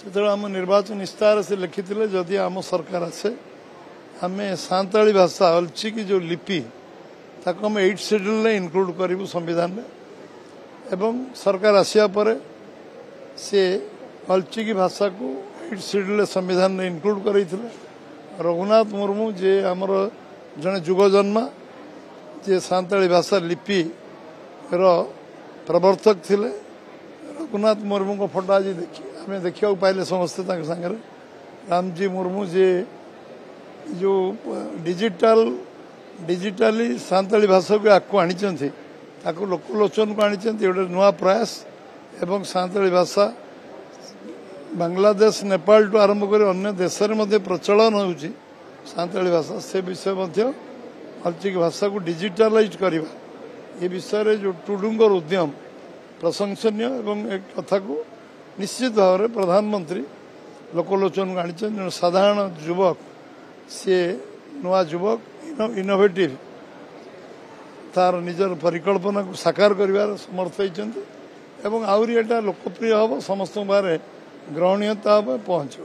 से आम निर्वाचन इस्तार से लिखी जदि आम सरकार आसे आम सांताली भाषा अलची की जो लिपि ताको आम 8 शेड्यूल इनक्लूड करूँ संविधान में एवं सरकार आसिया पर से अलची की भाषा को 8 शेड्यूल संविधान में इनक्लूड कर रघुनाथ मुर्मू जे आमर जड़े जुगजन्मा जे सांताली भाषा लिपि प्रवर्तक थिले रघुनाथ मुर्मू को फोटो आज आम देखा पाइले समस्ते सागर रामजी मुर्मू जे जो डिजिटाली सांताली भाषा को आगे आनी लोकलोचन को आनी गोटे नुआ प्रयास एवं सांताली भाषा बांग्लादेश नेपाल टू आरंभ कर अन्य देश में प्रचलन हो सांताली भाषा से विषय अलचिक भाषा को डिजिटालाइज करवा ये विषय जो टुडूंगर उद्यम प्रशंसनीय एवं एक कथा को निश्चित भाव में प्रधानमंत्री लोकलोचन को आनी जो साधारण युवक सी नुआ युवक इनोवेटिव तार निजर परिकल्पना को साकार कर समर्थ होती एवं आहरी एटा लोकप्रिय हम समस्त बारे ग्रहणीयता पहुंचो।